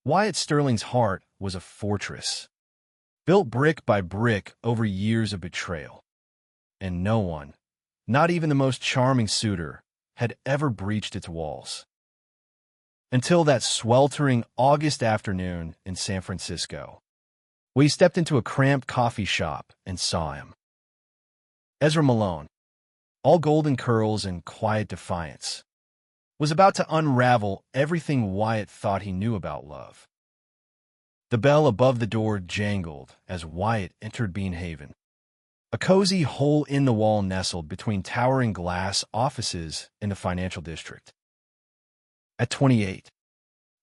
Wyatt Sterling's heart was a fortress, built brick by brick over years of betrayal. And no one, not even the most charming suitor, had ever breached its walls. Until that sweltering August afternoon in San Francisco, we stepped into a cramped coffee shop and saw him. Ezra Malone, all golden curls and quiet defiance, was about to unravel everything Wyatt thought he knew about love. The bell above the door jangled as Wyatt entered Bean Haven, a cozy hole-in-the-wall nestled between towering glass offices in the financial district. At 28,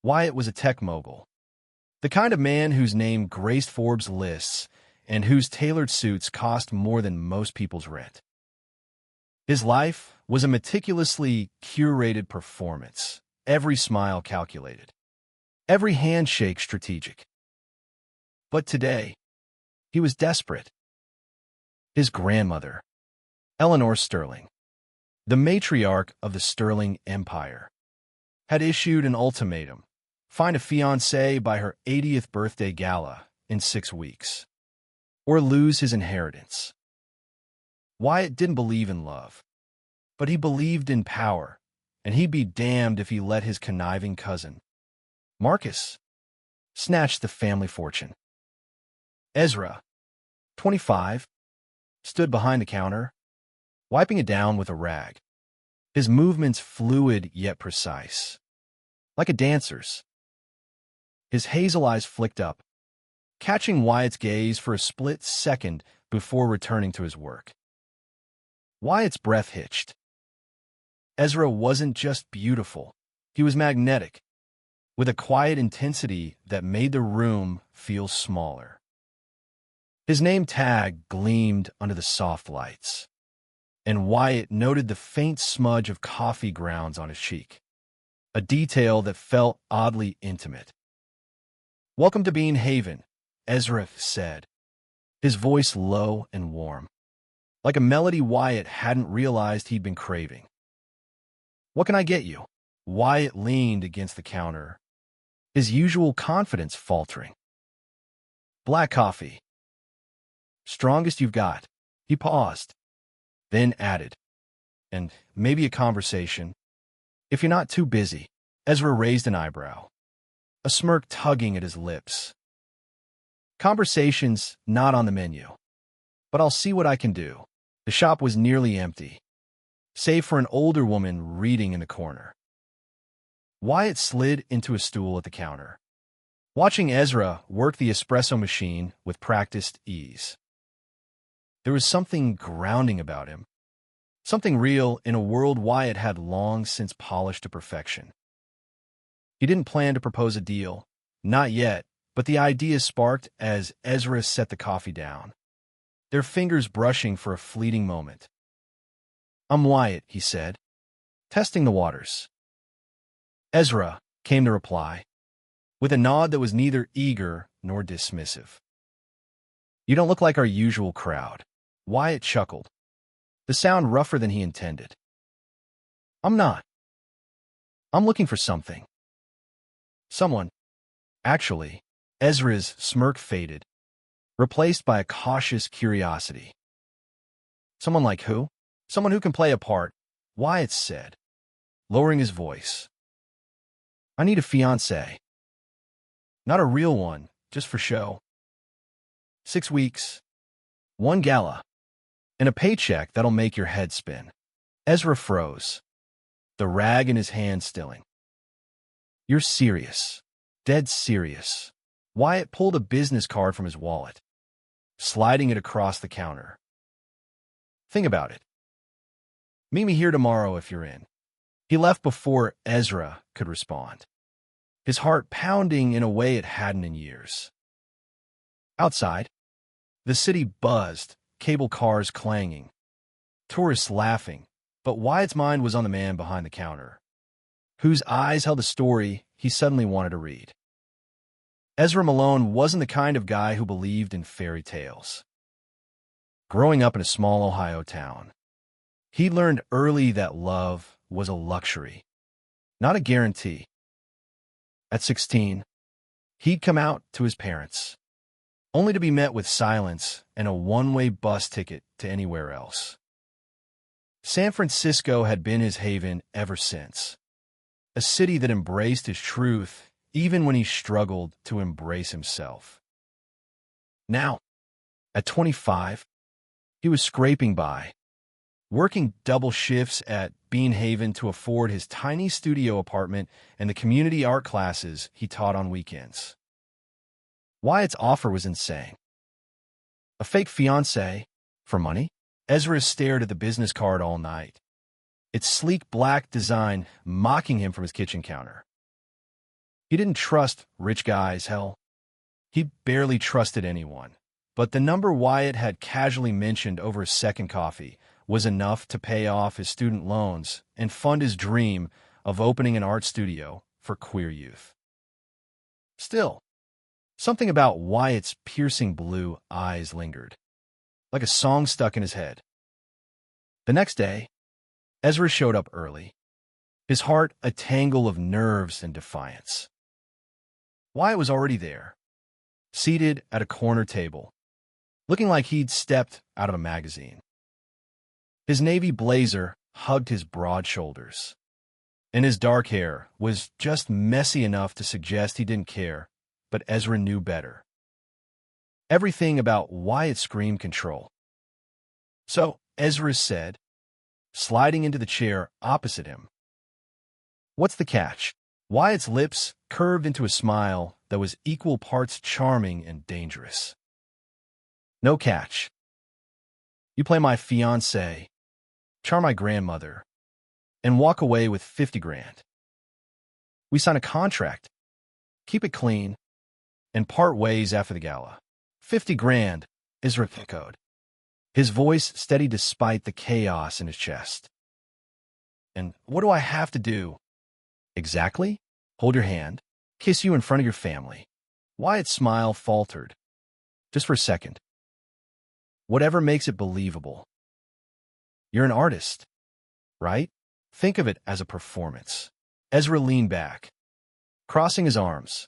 Wyatt was a tech mogul, the kind of man whose name graced Forbes lists and whose tailored suits cost more than most people's rent. His life was a meticulously curated performance, every smile calculated, every handshake strategic. But today, he was desperate. His grandmother, Eleanor Sterling, the matriarch of the Sterling Empire, had issued an ultimatum: find a fiancé by her 80th birthday gala in 6 weeks, or lose his inheritance. Wyatt didn't believe in love, but he believed in power, and he'd be damned if he let his conniving cousin, Marcus, snatch the family fortune. Ezra, 25, stood behind the counter, wiping it down with a rag, his movements fluid yet precise, like a dancer's. His hazel eyes flicked up, catching Wyatt's gaze for a split second before returning to his work. Wyatt's breath hitched. Ezra wasn't just beautiful, he was magnetic, with a quiet intensity that made the room feel smaller. His name tag gleamed under the soft lights, and Wyatt noted the faint smudge of coffee grounds on his cheek, a detail that felt oddly intimate. "Welcome to Bean Haven," Ezra said, his voice low and warm, like a melody Wyatt hadn't realized he'd been craving. "What can I get you?" Wyatt leaned against the counter, his usual confidence faltering. "Black coffee. Strongest you've got." He paused, then added, "And maybe a conversation, if you're not too busy." Ezra raised an eyebrow, a smirk tugging at his lips. "Conversation's not on the menu, but I'll see what I can do." The shop was nearly empty, save for an older woman reading in the corner. Wyatt slid into a stool at the counter, watching Ezra work the espresso machine with practiced ease. There was something grounding about him, something real in a world Wyatt had long since polished to perfection. He didn't plan to propose a deal, not yet, but the idea sparked as Ezra set the coffee down, their fingers brushing for a fleeting moment. "I'm Wyatt," he said, testing the waters. "Ezra," came the reply, with a nod that was neither eager nor dismissive. "You don't look like our usual crowd." Wyatt chuckled, the sound rougher than he intended. "I'm not. I'm looking for something. Someone." Actually, Ezra's smirk faded, replaced by a cautious curiosity. "Someone like who?" "Someone who can play a part," Wyatt said, lowering his voice. "I need a fiancé. Not a real one, just for show. 6 weeks, 1 gala, and a paycheck that'll make your head spin." Ezra froze, the rag in his hand stilling. "You're serious, dead serious." Wyatt pulled a business card from his wallet, sliding it across the counter. "Think about it. Meet me here tomorrow if you're in." He left before Ezra could respond, his heart pounding in a way it hadn't in years. Outside, the city buzzed, cable cars clanging, tourists laughing, but Wyatt's mind was on the man behind the counter, whose eyes held a story he suddenly wanted to read. Ezra Malone wasn't the kind of guy who believed in fairy tales. Growing up in a small Ohio town, he learned early that love was a luxury, not a guarantee. At 16, He'd come out to his parents, only to be met with silence and a one-way bus ticket to anywhere else. San Francisco had been his haven ever since, a city that embraced his truth even when he struggled to embrace himself. Now, at 25, he was scraping by, working double shifts at Bean Haven to afford his tiny studio apartment and the community art classes he taught on weekends. Wyatt's offer was insane. A fake fiancée for money? Ezra stared at the business card all night, its sleek black design mocking him from his kitchen counter. He didn't trust rich guys, hell. He barely trusted anyone. But the number Wyatt had casually mentioned over a second coffee was enough to pay off his student loans and fund his dream of opening an art studio for queer youth. Still, something about Wyatt's piercing blue eyes lingered, like a song stuck in his head. The next day, Ezra showed up early, his heart a tangle of nerves and defiance. Wyatt was already there, seated at a corner table, looking like he'd stepped out of a magazine. His navy blazer hugged his broad shoulders, and his dark hair was just messy enough to suggest he didn't care, but Ezra knew better. Everything about Wyatt screamed control. So Ezra said, sliding into the chair opposite him, "What's the catch?" Wyatt's lips curved into a smile that was equal parts charming and dangerous. "No catch. You play my fiancée, charm my grandmother, and walk away with 50 grand. We sign a contract, keep it clean, and part ways after the gala." 50 grand, Ezra echoed, his voice steady despite the chaos in his chest. "And what do I have to do?" "Exactly? Hold your hand, kiss you in front of your family." Wyatt's smile faltered, just for a second. "Whatever makes it believable. You're an artist, right? Think of it as a performance." Ezra leaned back, crossing his arms.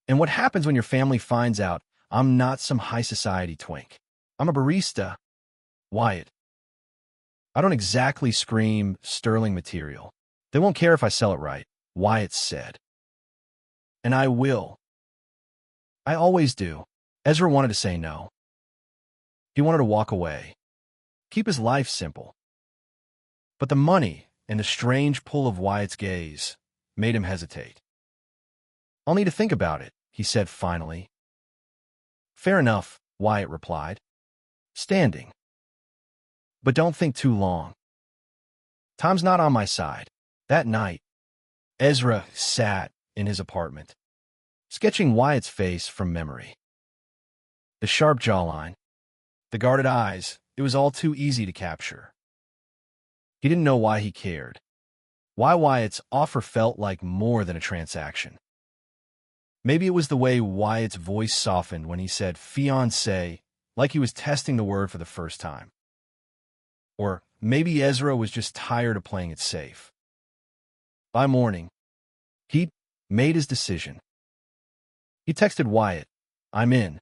"And what happens when your family finds out I'm not some high society twink? I'm a barista." "Wyatt, I don't exactly scream sterling material. They won't care if I sell it right," Wyatt said. "And I will. I always do." Ezra wanted to say no. He wanted to walk away, keep his life simple. But the money and the strange pull of Wyatt's gaze made him hesitate. "I'll need to think about it," he said finally. "Fair enough," Wyatt replied, standing. "But don't think too long. Time's not on my side." That night, Ezra sat in his apartment, sketching Wyatt's face from memory. The sharp jawline, the guarded eyes, it was all too easy to capture. He didn't know why he cared, why Wyatt's offer felt like more than a transaction. Maybe it was the way Wyatt's voice softened when he said fiancé, like he was testing the word for the first time. Or maybe Ezra was just tired of playing it safe. By morning, he'd made his decision. He texted Wyatt, "I'm in.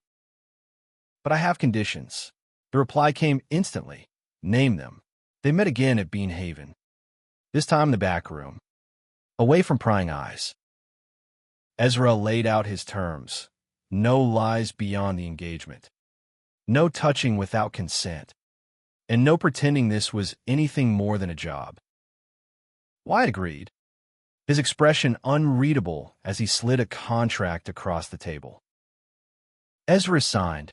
But I have conditions." The reply came instantly. Name them. They met again at Bean Haven, this time in the back room, away from prying eyes. Ezra laid out his terms. No lies beyond the engagement. No touching without consent. And no pretending this was anything more than a job. Wyatt agreed, his expression unreadable as he slid a contract across the table. Ezra signed,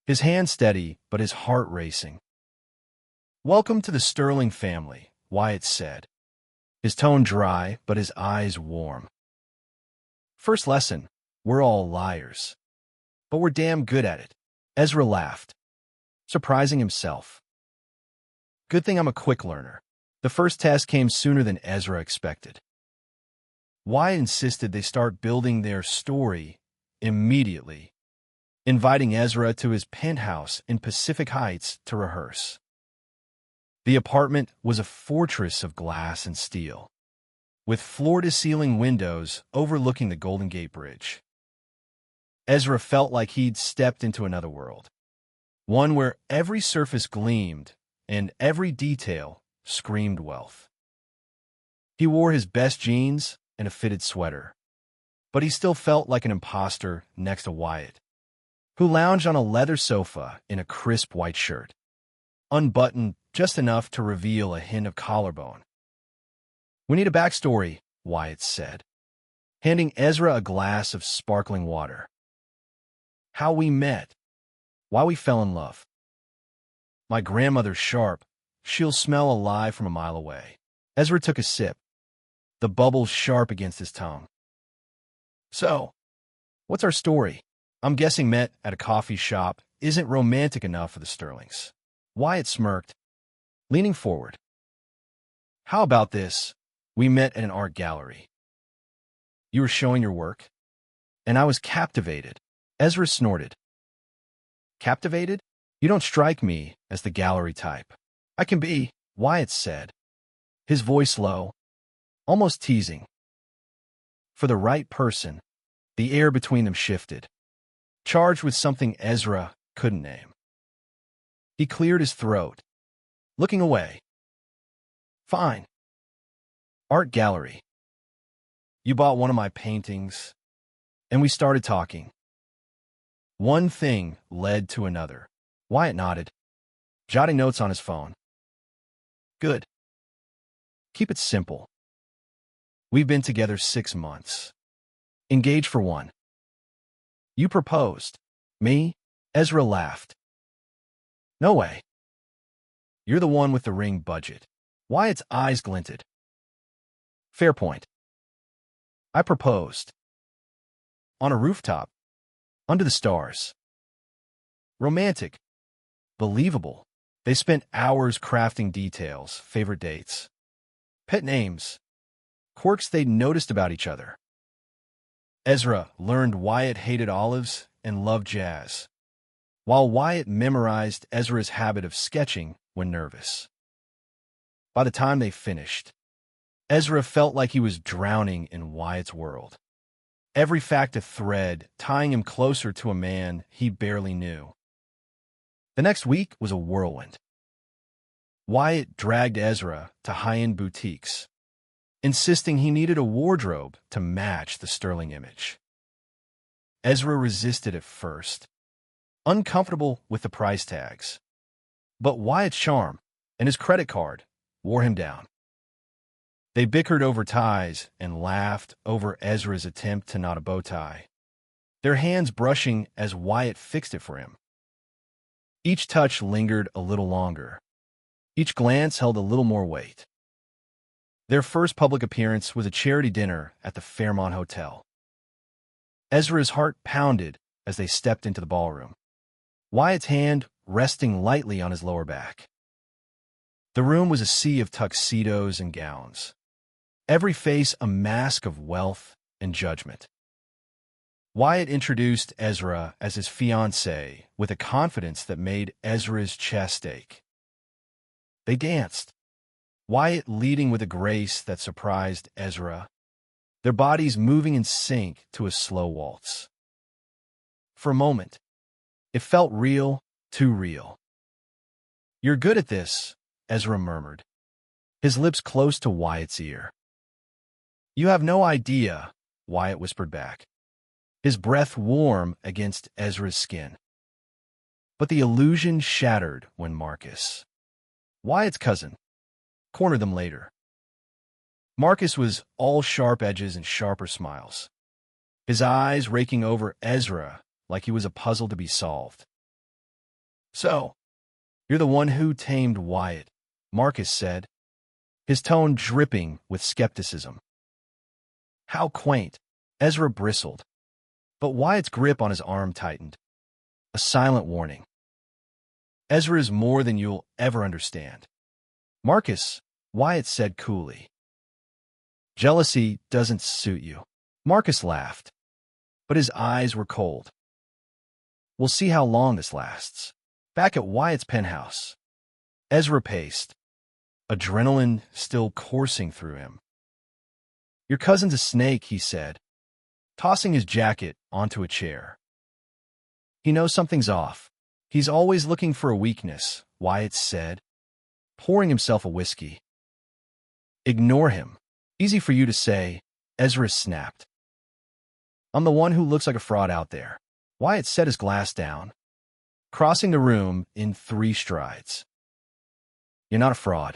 his hand steady but his heart racing. "Welcome to the Sterling family," Wyatt said, his tone dry but his eyes warm. "First lesson, we're all liars. But we're damn good at it." Ezra laughed, surprising himself. "Good thing I'm a quick learner." The first test came sooner than Ezra expected. Wyatt insisted they start building their story immediately, inviting Ezra to his penthouse in Pacific Heights to rehearse. The apartment was a fortress of glass and steel, with floor-to-ceiling windows overlooking the Golden Gate Bridge. Ezra felt like he'd stepped into another world, one where every surface gleamed and every detail screamed wealth. He wore his best jeans and a fitted sweater, but he still felt like an imposter next to Wyatt, who lounged on a leather sofa in a crisp white shirt, unbuttoned just enough to reveal a hint of collarbone. "We need a backstory," Wyatt said, handing Ezra a glass of sparkling water. "How we met. Why we fell in love. My grandmother's sharp. She'll smell a lie from a mile away." Ezra took a sip, the bubbles sharp against his tongue. "So, what's our story? I'm guessing met at a coffee shop isn't romantic enough for the Sterlings." Wyatt smirked, leaning forward. "How about this? We met at an art gallery. You were showing your work, and I was captivated." Ezra snorted. "Captivated? You don't strike me as the gallery type." "I can be," Wyatt said, his voice low, almost teasing. For the right person, the air between them shifted, charged with something Ezra couldn't name. He cleared his throat, looking away. "Fine. Art gallery. You bought one of my paintings, and we started talking." One thing led to another. Wyatt nodded, jotting notes on his phone. "Good. Keep it simple. We've been together 6 months. Engaged for 1. You proposed." "Me?" Ezra laughed. "No way. You're the one with the ring budget." Wyatt's eyes glinted. "Fair point. I proposed. On a rooftop. Under the stars. Romantic. Believable." They spent hours crafting details, favorite dates, pet names, quirks they'd noticed about each other. Ezra learned Wyatt hated olives and loved jazz, while Wyatt memorized Ezra's habit of sketching when nervous. By the time they finished, Ezra felt like he was drowning in Wyatt's world, every fact a thread tying him closer to a man he barely knew. The next week was a whirlwind. Wyatt dragged Ezra to high-end boutiques, insisting he needed a wardrobe to match the sterling image. Ezra resisted at first, uncomfortable with the price tags, but Wyatt's charm and his credit card wore him down. They bickered over ties and laughed over Ezra's attempt to knot a bow tie, their hands brushing as Wyatt fixed it for him. Each touch lingered a little longer. Each glance held a little more weight. Their first public appearance was a charity dinner at the Fairmont Hotel. Ezra's heart pounded as they stepped into the ballroom, Wyatt's hand resting lightly on his lower back. The room was a sea of tuxedos and gowns, every face a mask of wealth and judgment. Wyatt introduced Ezra as his fiancée with a confidence that made Ezra's chest ache. They danced, Wyatt leading with a grace that surprised Ezra, their bodies moving in sync to a slow waltz. For a moment, it felt real, too real. "You're good at this," Ezra murmured, his lips close to Wyatt's ear. "You have no idea," Wyatt whispered back, his breath warm against Ezra's skin. But the illusion shattered when Marcus, Wyatt's cousin, cornered them later. Marcus was all sharp edges and sharper smiles, his eyes raking over Ezra like he was a puzzle to be solved. "So, you're the one who tamed Wyatt," Marcus said, his tone dripping with skepticism. "How quaint," Ezra bristled, but Wyatt's grip on his arm tightened, a silent warning. "Ezra is more than you'll ever understand." "Marcus," Wyatt said coolly, "jealousy doesn't suit you." Marcus laughed, but his eyes were cold. "We'll see how long this lasts." Back at Wyatt's penthouse, Ezra paced, adrenaline still coursing through him. "Your cousin's a snake," he said, tossing his jacket onto a chair. He knows something's off. He's always looking for a weakness, Wyatt said, pouring himself a whiskey. Ignore him. Easy for you to say, Ezra snapped. I'm the one who looks like a fraud out there. Wyatt set his glass down, crossing the room in 3 strides. You're not a fraud.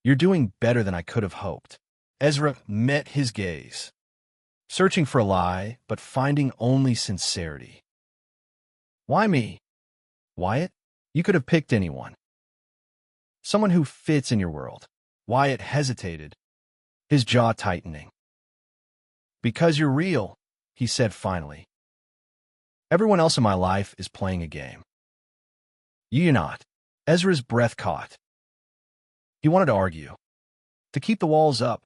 You're doing better than I could have hoped. Ezra met his gaze, searching for a lie, but finding only sincerity. Why me? Wyatt, you could have picked anyone. Someone who fits in your world. Wyatt hesitated, his jaw tightening. Because you're real, he said finally. Everyone else in my life is playing a game. You're not. Ezra's breath caught. He wanted to argue, to keep the walls up,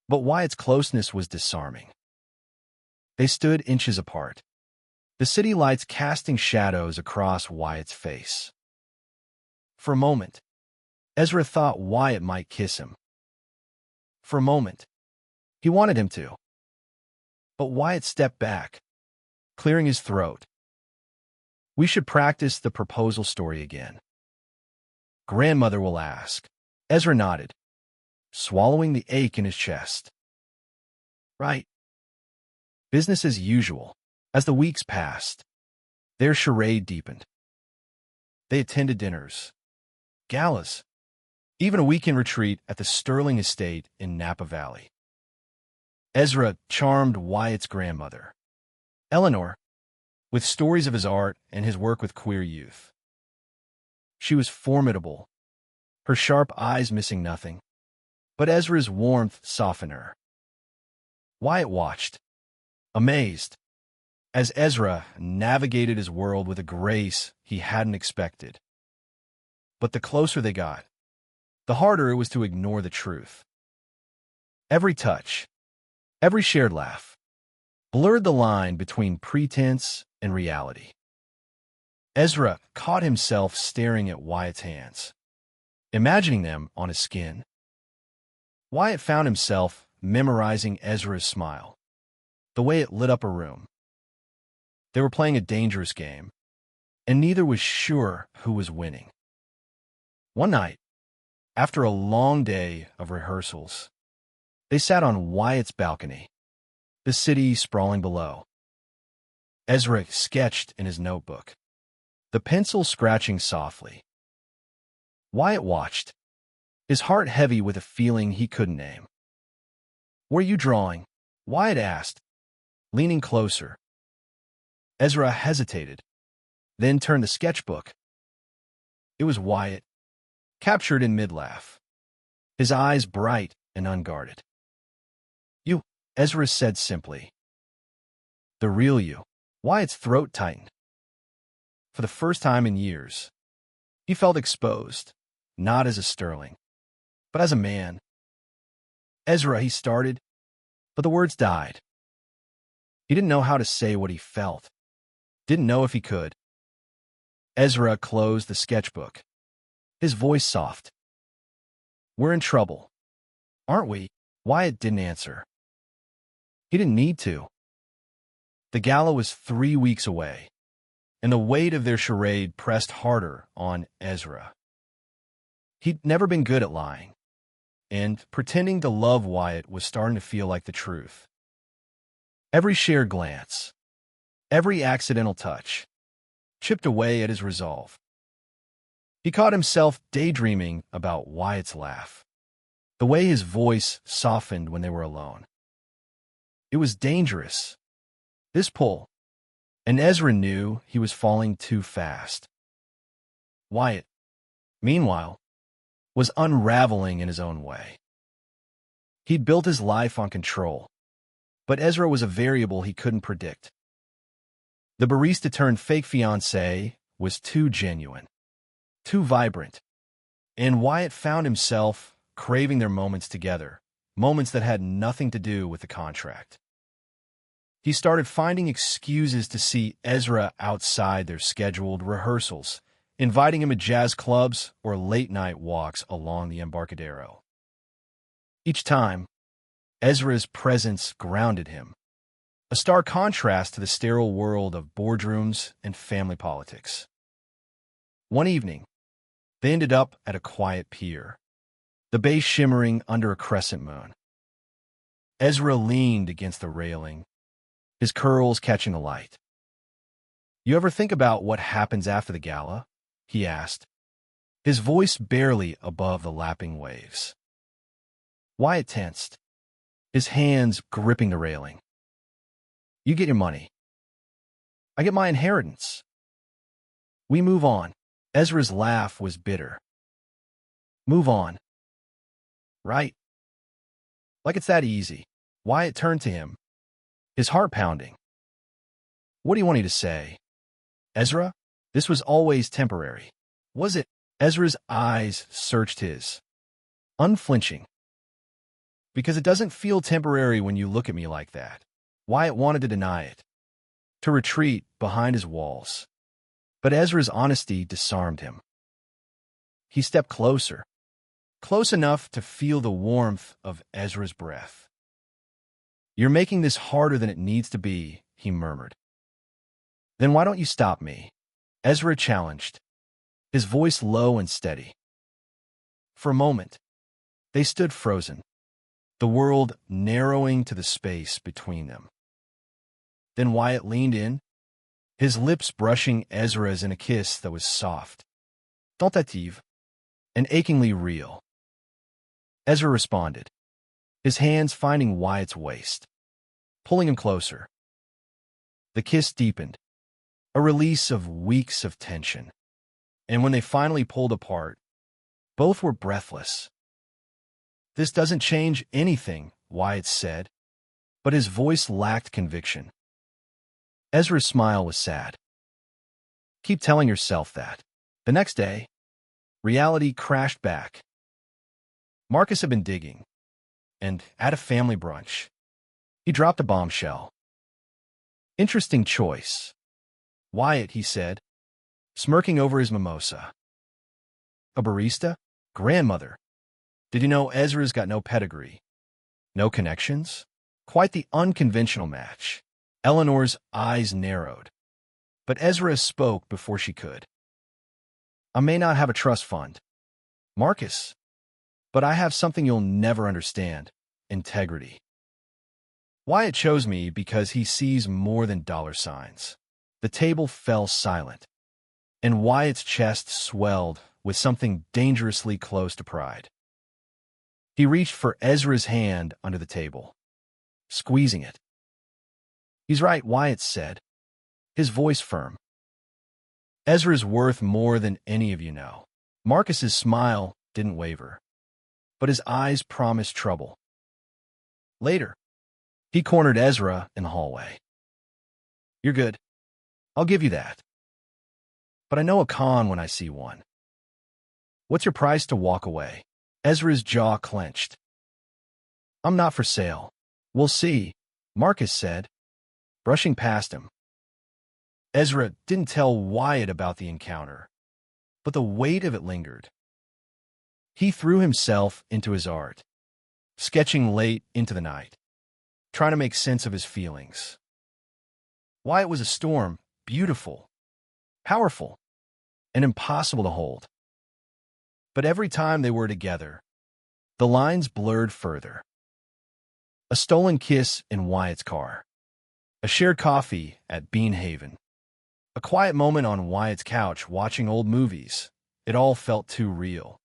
but Wyatt's closeness was disarming. They stood inches apart, the city lights casting shadows across Wyatt's face. For a moment, Ezra thought Wyatt might kiss him. For a moment, he wanted him to. But Wyatt stepped back, clearing his throat. We should practice the proposal story again. Grandmother will ask. Ezra nodded, swallowing the ache in his chest. Right. Business as usual. As the weeks passed, their charade deepened. They attended dinners, galas, even a weekend retreat at the Sterling Estate in Napa Valley. Ezra charmed Wyatt's grandmother, Eleanor, with stories of his art and his work with queer youth. She was formidable, her sharp eyes missing nothing, but Ezra's warmth softened her. Wyatt watched, amazed, as Ezra navigated his world with a grace he hadn't expected. But the closer they got, the harder it was to ignore the truth. Every touch, every shared laugh, blurred the line between pretense and reality. Ezra caught himself staring at Wyatt's hands, imagining them on his skin. Wyatt found himself memorizing Ezra's smile, the way it lit up a room. They were playing a dangerous game, and neither was sure who was winning. One night, after a long day of rehearsals, they sat on Wyatt's balcony, the city sprawling below. Ezra sketched in his notebook, the pencil scratching softly. Wyatt watched, his heart heavy with a feeling he couldn't name. What are you drawing? Wyatt asked, leaning closer. Ezra hesitated, then turned the sketchbook. It was Wyatt, captured in mid-laugh, his eyes bright and unguarded. You, Ezra said simply. The real you. Wyatt's throat tightened. For the first time in years, he felt exposed, not as a Sterling, but as a man. Ezra, he started, but the words died. He didn't know how to say what he felt. Didn't know if he could. Ezra closed the sketchbook, his voice soft. We're in trouble, aren't we? Wyatt didn't answer. He didn't need to. The gala was 3 weeks away, and the weight of their charade pressed harder on Ezra. He'd never been good at lying, and pretending to love Wyatt was starting to feel like the truth. Every shared glance, every accidental touch, chipped away at his resolve. He caught himself daydreaming about Wyatt's laugh, the way his voice softened when they were alone. It was dangerous, this pull, and Ezra knew he was falling too fast. Wyatt, meanwhile, was unraveling in his own way. He'd built his life on control, but Ezra was a variable he couldn't predict. The barista-turned-fake fiancé was too genuine, too vibrant, and Wyatt found himself craving their moments together, moments that had nothing to do with the contract. He started finding excuses to see Ezra outside their scheduled rehearsals, inviting him to jazz clubs or late-night walks along the a stark contrast to the sterile world of boardrooms and family politics. One evening, they ended up at a quiet pier, the bay shimmering under a crescent moon. Ezra leaned against the railing, his curls catching the light. "You ever think about what happens after the gala?" he asked, his voice barely above the lapping waves. Wyatt tensed, his hands gripping the railing. "You get your money. I get my inheritance. We move on." Ezra's laugh was bitter. "Move on. Right? Like it's that easy." Wyatt turned to him, his heart pounding. "What do you want me to say? Ezra, this was always temporary. Was it?" Ezra's eyes searched his, unflinching. "Because it doesn't feel temporary when you look at me like that." Wyatt wanted to deny it, to retreat behind his walls. But Ezra's honesty disarmed him. He stepped closer, close enough to feel the warmth of Ezra's breath. "You're making this harder than it needs to be," he murmured. "Then why don't you stop me?" Ezra challenged, his voice low and steady. For a moment, they stood frozen, the world narrowing to the space between them. Then Wyatt leaned in, his lips brushing Ezra's in a kiss that was soft, tentative, and achingly real. Ezra responded, his hands finding Wyatt's waist, pulling him closer. The kiss deepened, a release of weeks of tension. And when they finally pulled apart, both were breathless. "This doesn't change anything," Wyatt said, but his voice lacked conviction. Ezra's smile was sad. "Keep telling yourself that." The next day, reality crashed back. Marcus had been digging, and at a family brunch, he dropped a bombshell. "Interesting choice, Wyatt," he said, smirking over his mimosa. "A barista? Grandmother. Did you know Ezra's got no pedigree? No connections? Quite the unconventional match." Eleanor's eyes narrowed, but Ezra spoke before she could. "I may not have a trust fund, Marcus, but I have something you'll never understand: integrity. Wyatt chose me because he sees more than dollar signs." The table fell silent, and Wyatt's chest swelled with something dangerously close to pride. He reached for Ezra's hand under the table, squeezing it. "He's right," Wyatt said, his voice firm. "Ezra's worth more than any of you know." Marcus's smile didn't waver, but his eyes promised trouble. Later, he cornered Ezra in the hallway. "You're good. I'll give you that. But I know a con when I see one. What's your price to walk away?" Ezra's jaw clenched. "I'm not for sale." "We'll see," Marcus said, brushing past him. Ezra didn't tell Wyatt about the encounter, but the weight of it lingered. He threw himself into his art, sketching late into the night, trying to make sense of his feelings. Wyatt was a storm, beautiful, powerful, and impossible to hold. But every time they were together, the lines blurred further. A stolen kiss in Wyatt's car, a shared coffee at Bean Haven, a quiet moment on Wyatt's couch watching old movies. It all felt too real,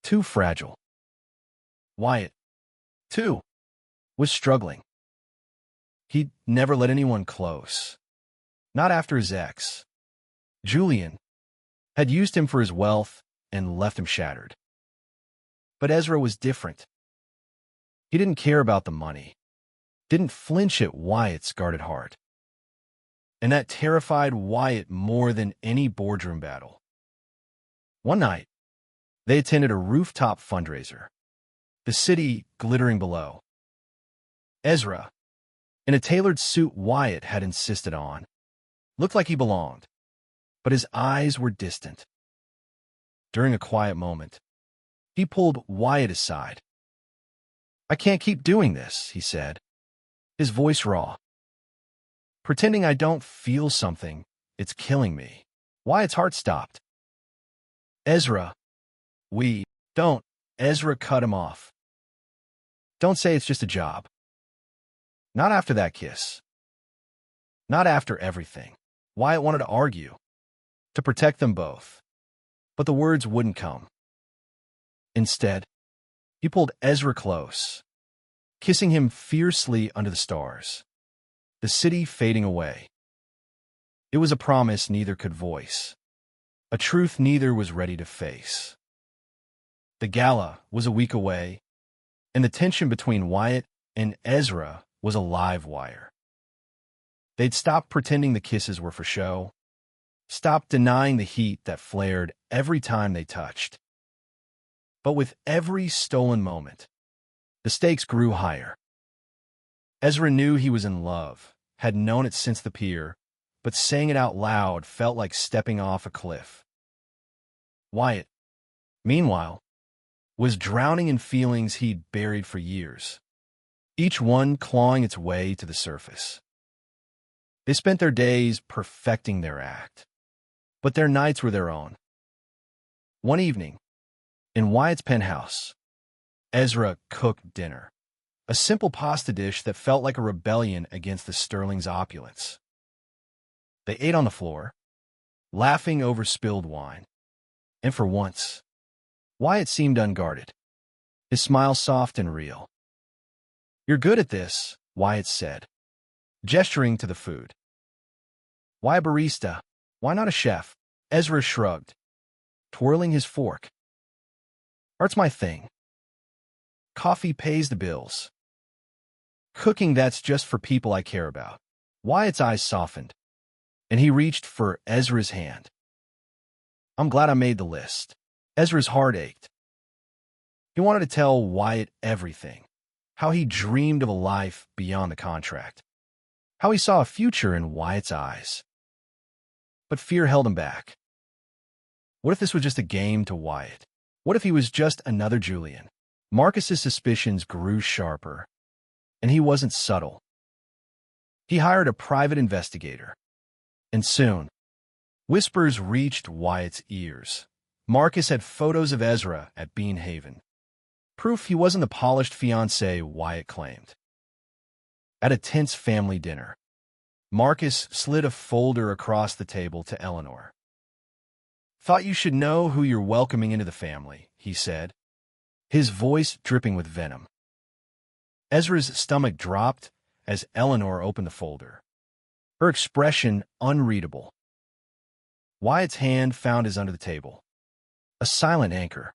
too fragile. Wyatt, too, was struggling. He'd never let anyone close, not after his ex. Julian had used him for his wealth and left him shattered. But Ezra was different. He didn't care about the money, didn't flinch at Wyatt's guarded heart. And that terrified Wyatt more than any boardroom battle. One night, they attended a rooftop fundraiser, the city glittering below. Ezra, in a tailored suit Wyatt had insisted on, looked like he belonged, but his eyes were distant. During a quiet moment, he pulled Wyatt aside. "I can't keep doing this," he said, his voice raw. Pretending I don't feel something, it's killing me. Wyatt's heart stopped. Ezra, we don't. Ezra cut him off. Don't say it's just a job. Not after that kiss. Not after everything. Wyatt wanted to argue, to protect them both. But the words wouldn't come. Instead, he pulled Ezra close, kissing him fiercely under the stars, the city fading away. It was a promise neither could voice, a truth neither was ready to face. The gala was a week away, and the tension between Wyatt and Ezra was a live wire. They'd stopped pretending the kisses were for show, stopped denying the heat that flared every time they touched. But with every stolen moment, the stakes grew higher. Ezra knew he was in love, had known it since the pier, but saying it out loud felt like stepping off a cliff. Wyatt, meanwhile, was drowning in feelings he'd buried for years, each one clawing its way to the surface. They spent their days perfecting their act, but their nights were their own. One evening, in Wyatt's penthouse, Ezra cooked dinner, a simple pasta dish that felt like a rebellion against the Sterling's opulence. They ate on the floor, laughing over spilled wine, and for once, Wyatt seemed unguarded, his smile soft and real. "You're good at this," Wyatt said, gesturing to the food. "Why a barista? Why not a chef?" Ezra shrugged, twirling his fork. "Art's my thing. Coffee pays the bills. Cooking, that's just for people I care about." Wyatt's eyes softened, and he reached for Ezra's hand. "I'm glad I made the list." Ezra's heart ached. He wanted to tell Wyatt everything, how he dreamed of a life beyond the contract, how he saw a future in Wyatt's eyes. But fear held him back. What if this was just a game to Wyatt? What if he was just another Julian? Marcus's suspicions grew sharper, and he wasn't subtle. He hired a private investigator, and soon, whispers reached Wyatt's ears. Marcus had photos of Ezra at Bean Haven, proof he wasn't the polished fiancé Wyatt claimed. At a tense family dinner, Marcus slid a folder across the table to Eleanor. "Thought you should know who you're welcoming into the family," he said, his voice dripping with venom. Ezra's stomach dropped as Eleanor opened the folder, her expression unreadable. Wyatt's hand found his under the table, a silent anchor.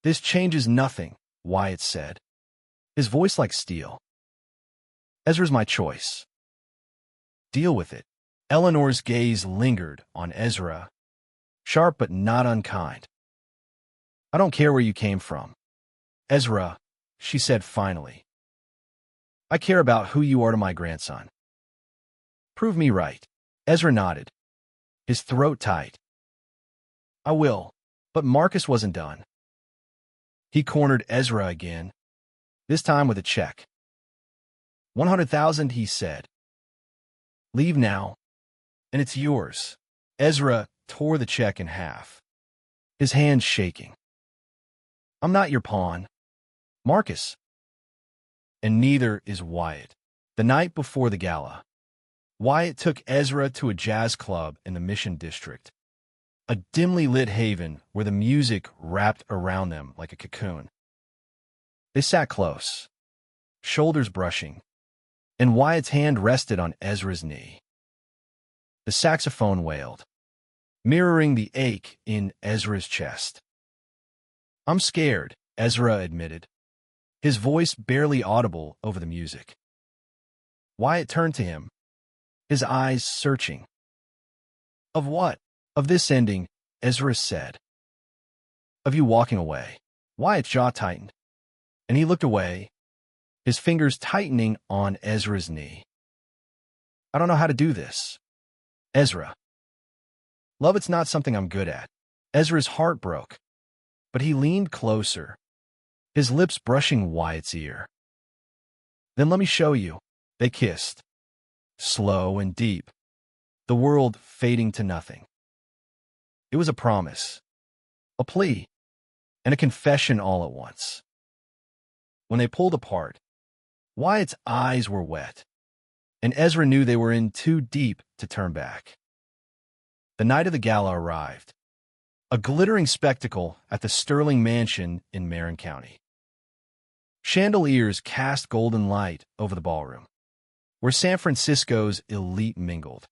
"This changes nothing," Wyatt said, his voice like steel. "Ezra's my choice. Deal with it." Eleanor's gaze lingered on Ezra, sharp but not unkind. "I don't care where you came from, Ezra," she said finally. "I care about who you are to my grandson. Prove me right." Ezra nodded, his throat tight. "I will." But Marcus wasn't done. He cornered Ezra again, this time with a check. 100,000, he said. "Leave now, and it's yours." Ezra tore the check in half, his hands shaking. "I'm not your pawn, Marcus." And neither is Wyatt. The night before the gala, Wyatt took Ezra to a jazz club in the Mission District, a dimly lit haven where the music wrapped around them like a cocoon. They sat close, shoulders brushing, and Wyatt's hand rested on Ezra's knee. The saxophone wailed, mirroring the ache in Ezra's chest. "I'm scared," Ezra admitted, his voice barely audible over the music. Wyatt turned to him, his eyes searching. "Of what?" "Of this ending," Ezra said. "Of you walking away." Wyatt's jaw tightened, and he looked away, his fingers tightening on Ezra's knee. "I don't know how to do this, Ezra. Love, it's not something I'm good at." Ezra's heart broke, but he leaned closer, his lips brushing Wyatt's ear. "Then let me show you." They kissed, slow and deep, the world fading to nothing. It was a promise, a plea, and a confession all at once. When they pulled apart, Wyatt's eyes were wet, and Ezra knew they were in too deep to turn back. The night of the gala arrived, a glittering spectacle at the Sterling Mansion in Marin County. Chandeliers cast golden light over the ballroom, where San Francisco's elite mingled,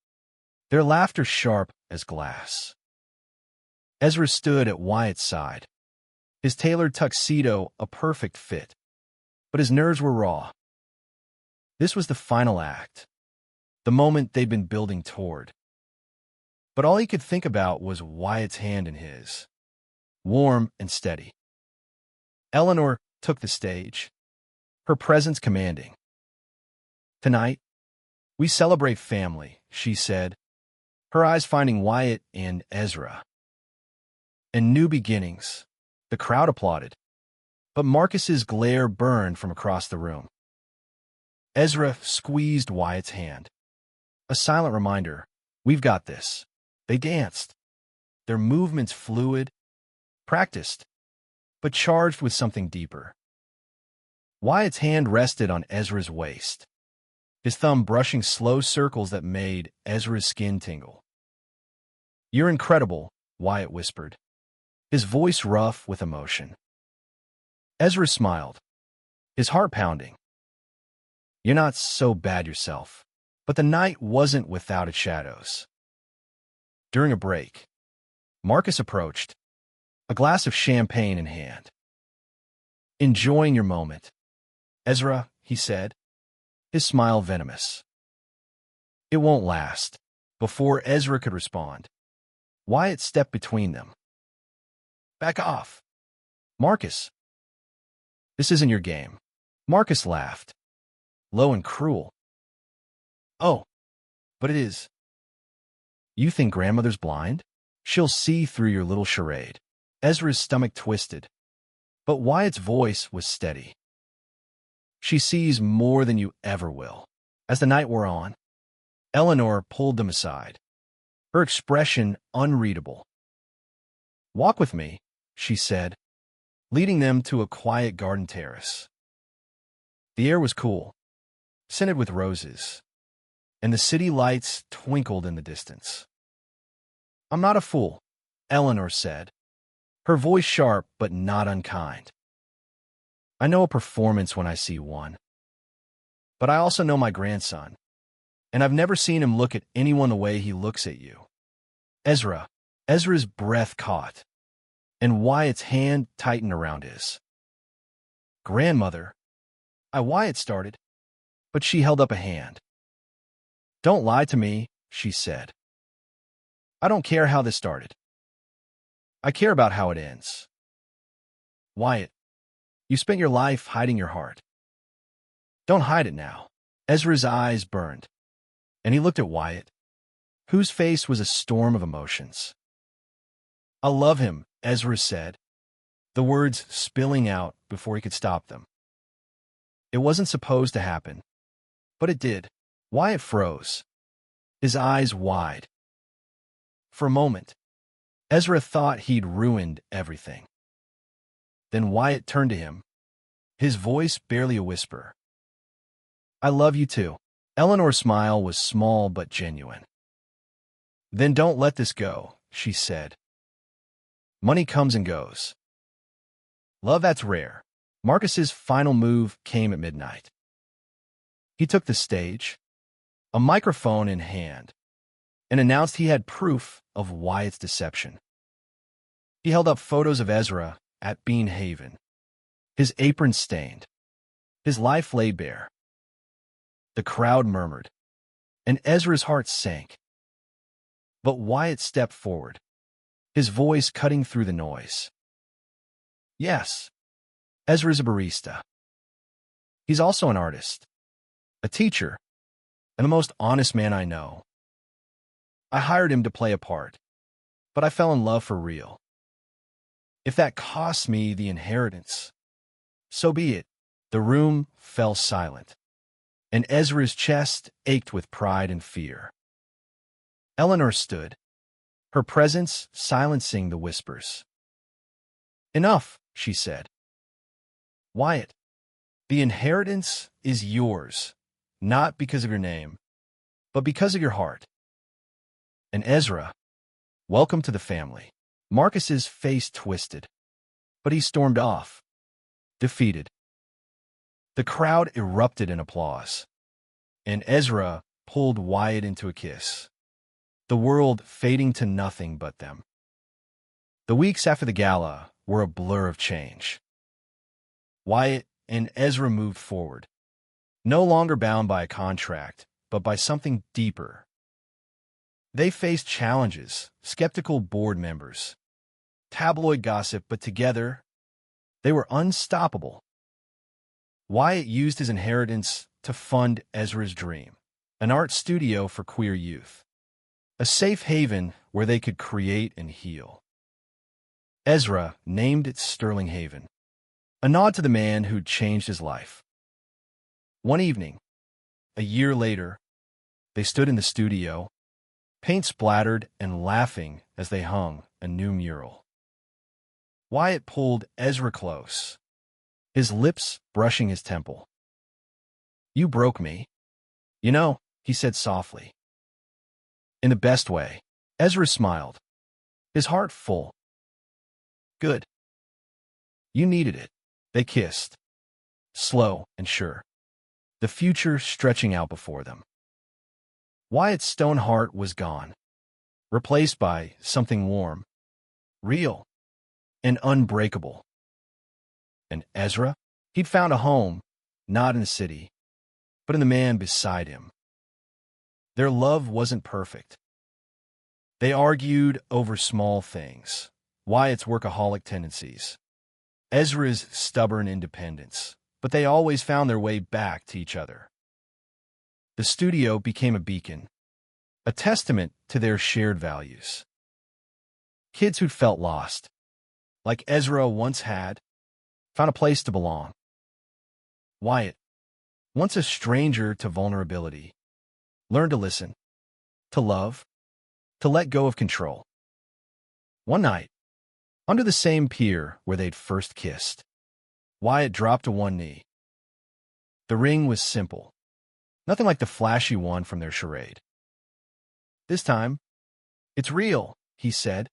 their laughter sharp as glass. Ezra stood at Wyatt's side, his tailored tuxedo a perfect fit, but his nerves were raw. This was the final act, the moment they'd been building toward. But all he could think about was Wyatt's hand in his, warm and steady. Eleanor took the stage, her presence commanding. "Tonight, we celebrate family," she said, her eyes finding Wyatt and Ezra. "And new beginnings." The crowd applauded, but Marcus's glare burned from across the room. Ezra squeezed Wyatt's hand. A silent reminder, we've got this. They danced, their movements fluid, practiced, but charged with something deeper. Wyatt's hand rested on Ezra's waist, his thumb brushing slow circles that made Ezra's skin tingle. "You're incredible," Wyatt whispered, his voice rough with emotion. Ezra smiled, his heart pounding. "You're not so bad yourself." But the night wasn't without its shadows. During a break, Marcus approached, a glass of champagne in hand. "Enjoying your moment, Ezra," he said, his smile venomous. "It won't last." Before Ezra could respond, Wyatt stepped between them. "Back off, Marcus." "This isn't your game." Marcus laughed, low and cruel. "Oh, but it is. You think grandmother's blind? She'll see through your little charade." Ezra's stomach twisted, but Wyatt's voice was steady. "She sees more than you ever will." As the night wore on, Eleanor pulled them aside, her expression unreadable. "Walk with me," she said, leading them to a quiet garden terrace. The air was cool, scented with roses, and the city lights twinkled in the distance. "I'm not a fool," Eleanor said, her voice sharp but not unkind. "I know a performance when I see one. But I also know my grandson, and I've never seen him look at anyone the way he looks at you." Ezra's breath caught, and Wyatt's hand tightened around his. "Grandmother," Wyatt started, but she held up a hand. "Don't lie to me," she said. "I don't care how this started. I care about how it ends." "Wyatt, you spent your life hiding your heart. Don't hide it now." Ezra's eyes burned, and he looked at Wyatt, whose face was a storm of emotions. "I love him," Ezra said, the words spilling out before he could stop them. It wasn't supposed to happen, but it did. Wyatt froze, his eyes wide. For a moment, Ezra thought he'd ruined everything. Then Wyatt turned to him, his voice barely a whisper. "I love you too." Eleanor's smile was small but genuine. "Then don't let this go," she said. "Money comes and goes. Love, that's rare." Marcus's final move came at midnight. He took the stage, a microphone in hand, and announced he had proof of Wyatt's deception. He held up photos of Ezra at Bean Haven, his apron stained, his life laid bare. The crowd murmured, and Ezra's heart sank. But Wyatt stepped forward, his voice cutting through the noise. "Yes, Ezra's a barista. He's also an artist, a teacher, and the most honest man I know. I hired him to play a part, but I fell in love for real. If that costs me the inheritance, so be it." The room fell silent. and Ezra's chest ached with pride and fear. Eleanor stood, her presence silencing the whispers. "Enough," she said. "Wyatt, the inheritance is yours, not because of your name, but because of your heart. And Ezra, welcome to the family." Marcus's face twisted, but he stormed off, defeated. The crowd erupted in applause, and Ezra pulled Wyatt into a kiss, the world fading to nothing but them. The weeks after the gala were a blur of change. Wyatt and Ezra moved forward, no longer bound by a contract, but by something deeper. They faced challenges, skeptical board members, tabloid gossip, but together, they were unstoppable. Wyatt used his inheritance to fund Ezra's dream, an art studio for queer youth, a safe haven where they could create and heal. Ezra named it Sterling Haven, a nod to the man who'd changed his life. One evening, a year later, they stood in the studio, paint splattered and laughing as they hung a new mural. Wyatt pulled Ezra close, his lips brushing his temple. "You broke me. You know," he said softly. "In the best way." Ezra smiled, his heart full. "Good. You needed it." They kissed, slow and sure, the future stretching out before them. Wyatt's stone heart was gone, replaced by something warm, real, and unbreakable. And Ezra, he'd found a home, not in the city, but in the man beside him. Their love wasn't perfect. They argued over small things, Wyatt's workaholic tendencies, Ezra's stubborn independence, but they always found their way back to each other. The studio became a beacon, a testament to their shared values. Kids who'd felt lost, like Ezra once had, found a place to belong. Wyatt, once a stranger to vulnerability, learned to listen, to love, to let go of control. One night, under the same pier where they'd first kissed, Wyatt dropped to one knee. The ring was simple, nothing like the flashy one from their charade. "This time, it's real," he said,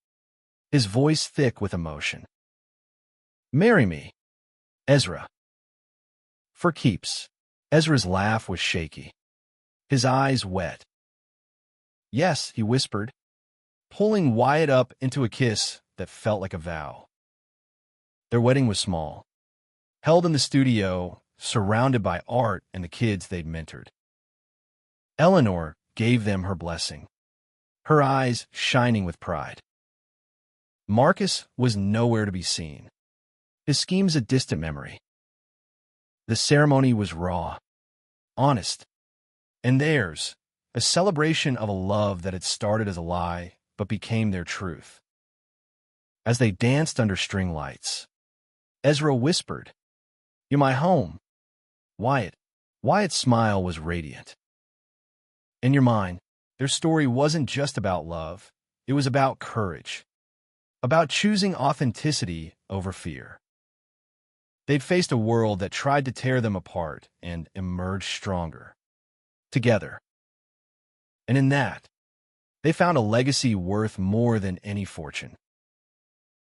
his voice thick with emotion. "Marry me, Ezra." "For keeps." Ezra's laugh was shaky, his eyes wet. "Yes," he whispered, pulling Wyatt up into a kiss that felt like a vow. Their wedding was small, held in the studio, surrounded by art and the kids they'd mentored. Eleanor gave them her blessing, her eyes shining with pride. Marcus was nowhere to be seen, his schemes a distant memory. The ceremony was raw, honest, and theirs, a celebration of a love that had started as a lie but became their truth. As they danced under string lights, Ezra whispered, "You're my home, Wyatt." Wyatt's smile was radiant. "And you're mine." Their story wasn't just about love, it was about courage, about choosing authenticity over fear. They'd faced a world that tried to tear them apart and emerged stronger, together. And in that, they found a legacy worth more than any fortune.